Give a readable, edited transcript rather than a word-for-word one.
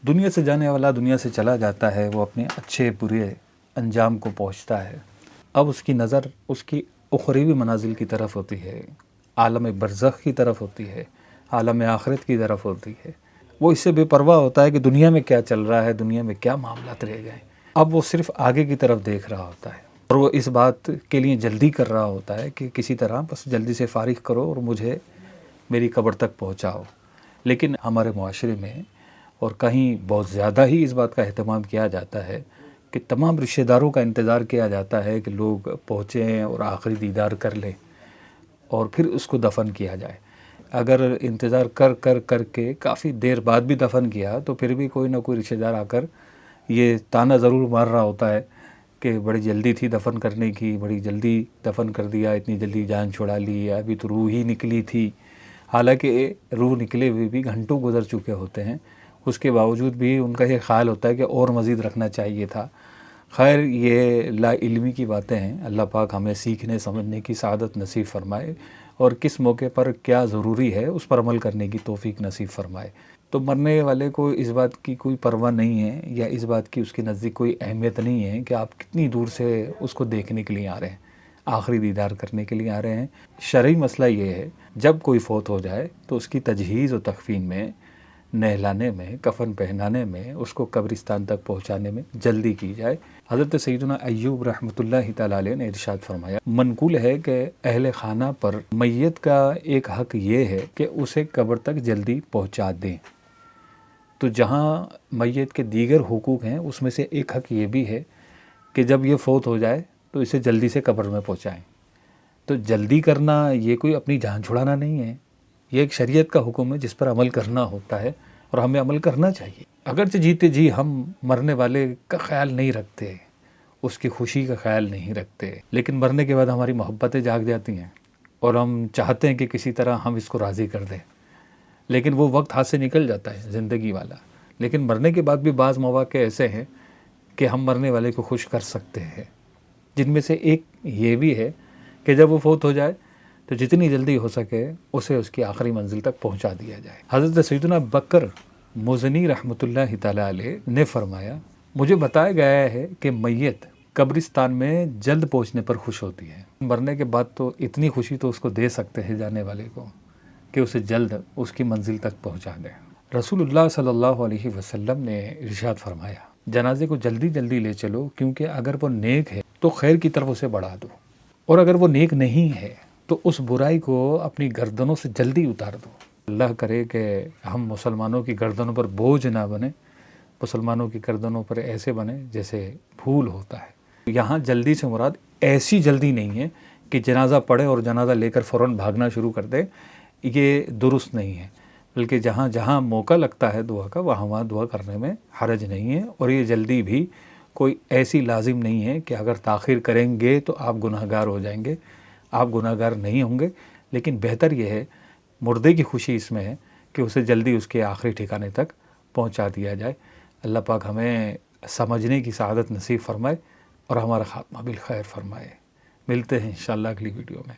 دنیا سے جانے والا دنیا سے چلا جاتا ہے، وہ اپنے اچھے برے انجام کو پہنچتا ہے۔ اب اس کی نظر اس کی اخروی منازل کی طرف ہوتی ہے، عالم برزخ کی طرف ہوتی ہے، عالم آخرت کی طرف ہوتی ہے۔ وہ اس سے بے پرواہ ہوتا ہے کہ دنیا میں کیا چل رہا ہے، دنیا میں کیا معاملات رہ گئے۔ اب وہ صرف آگے کی طرف دیکھ رہا ہوتا ہے، اور وہ اس بات کے لیے جلدی کر رہا ہوتا ہے کہ کسی طرح بس جلدی سے فارغ کرو اور مجھے میری قبر تک پہنچاؤ۔ لیکن ہمارے معاشرے میں اور کہیں بہت زیادہ ہی اس بات کا اہتمام کیا جاتا ہے کہ تمام رشتہ داروں کا انتظار کیا جاتا ہے کہ لوگ پہنچیں اور آخری دیدار کر لیں اور پھر اس کو دفن کیا جائے۔ اگر انتظار کر کے کافی دیر بعد بھی دفن کیا تو پھر بھی کوئی نہ کوئی رشتہ دار آ کر یہ طعنہ ضرور مار رہا ہوتا ہے کہ بڑی جلدی تھی دفن کرنے کی، بڑی جلدی دفن کر دیا، اتنی جلدی جان چھڑا لی، ابھی تو روح ہی نکلی تھی۔ حالانکہ روح نکلے ہوئے بھی گھنٹوں گزر چکے ہوتے ہیں، اس کے باوجود بھی ان کا یہ خیال ہوتا ہے کہ اور مزید رکھنا چاہیے تھا۔ خیر، یہ لا علمی کی باتیں ہیں۔ اللہ پاک ہمیں سیکھنے سمجھنے کی سعادت نصیب فرمائے، اور کس موقع پر کیا ضروری ہے اس پر عمل کرنے کی توفیق نصیب فرمائے۔ تو مرنے والے کو اس بات کی کوئی پرواہ نہیں ہے، یا اس بات کی اس کے نزدیک کوئی اہمیت نہیں ہے کہ آپ کتنی دور سے اس کو دیکھنے کے لیے آ رہے ہیں، آخری دیدار کرنے کے لیے آ رہے ہیں۔ شرعی مسئلہ یہ ہے، جب کوئی فوت ہو جائے تو اس کی تجہیز و تکفین میں، نہلانے میں، کفن پہنانے میں، اس کو قبرستان تک پہنچانے میں جلدی کی جائے۔ حضرت سیدنا ایوب رحمۃ اللہ تعالیٰ علیہ نے ارشاد فرمایا، منقول ہے کہ اہل خانہ پر میت کا ایک حق یہ ہے کہ اسے قبر تک جلدی پہنچا دیں۔ تو جہاں میت کے دیگر حقوق ہیں، اس میں سے ایک حق یہ بھی ہے کہ جب یہ فوت ہو جائے تو اسے جلدی سے قبر میں پہنچائیں۔ تو جلدی کرنا یہ کوئی اپنی جان چھڑانا نہیں ہے، یہ ایک شریعت کا حکم ہے جس پر عمل کرنا ہوتا ہے، اور ہمیں عمل کرنا چاہیے۔ اگرچہ جیتے جی ہم مرنے والے کا خیال نہیں رکھتے، اس کی خوشی کا خیال نہیں رکھتے، لیکن مرنے کے بعد ہماری محبتیں جاگ جاتی ہیں اور ہم چاہتے ہیں کہ کسی طرح ہم اس کو راضی کر دیں، لیکن وہ وقت ہاتھ سے نکل جاتا ہے زندگی والا۔ لیکن مرنے کے بعد بھی بعض مواقع ایسے ہیں کہ ہم مرنے والے کو خوش کر سکتے ہیں، جن میں سے ایک یہ بھی ہے کہ جب وہ فوت ہو جائے تو جتنی جلدی ہو سکے اسے اس کی آخری منزل تک پہنچا دیا جائے۔ حضرت سیدنا بکر مزنی رحمۃ اللہ تعالیٰ علیہ نے فرمایا، مجھے بتایا گیا ہے کہ میت قبرستان میں جلد پہنچنے پر خوش ہوتی ہے۔ مرنے کے بعد تو اتنی خوشی تو اس کو دے سکتے ہیں جانے والے کو کہ اسے جلد اس کی منزل تک پہنچا دیں۔ رسول اللہ صلی اللہ علیہ وسلم نے ارشاد فرمایا، جنازے کو جلدی جلدی لے چلو، کیونکہ اگر وہ نیک ہے تو خیر کی طرف اسے بڑھا دو، اور اگر وہ نیک نہیں ہے تو اس برائی کو اپنی گردنوں سے جلدی اتار دو۔ اللہ کرے کہ ہم مسلمانوں کی گردنوں پر بوجھ نہ بنیں، مسلمانوں کی گردنوں پر ایسے بنیں جیسے پھول ہوتا ہے۔ یہاں جلدی سے مراد ایسی جلدی نہیں ہے کہ جنازہ پڑھے اور جنازہ لے کر فوراً بھاگنا شروع کر دے، یہ درست نہیں ہے، بلکہ جہاں جہاں موقع لگتا ہے دعا کا وہاں دعا کرنے میں حرج نہیں ہے، اور یہ جلدی بھی کوئی ایسی لازم نہیں ہے کہ اگر تاخیر کریں گے تو آپ گناہ گار ہو جائیں گے۔ آپ گناہ گار نہیں ہوں گے، لیکن بہتر یہ ہے، مردے کی خوشی اس میں ہے کہ اسے جلدی اس کے آخری ٹھکانے تک پہنچا دیا جائے۔ اللہ پاک ہمیں سمجھنے کی سعادت نصیب فرمائے اور ہمارا خاتمہ بالخیر فرمائے۔ ملتے ہیں انشاءاللہ اگلی ویڈیو میں۔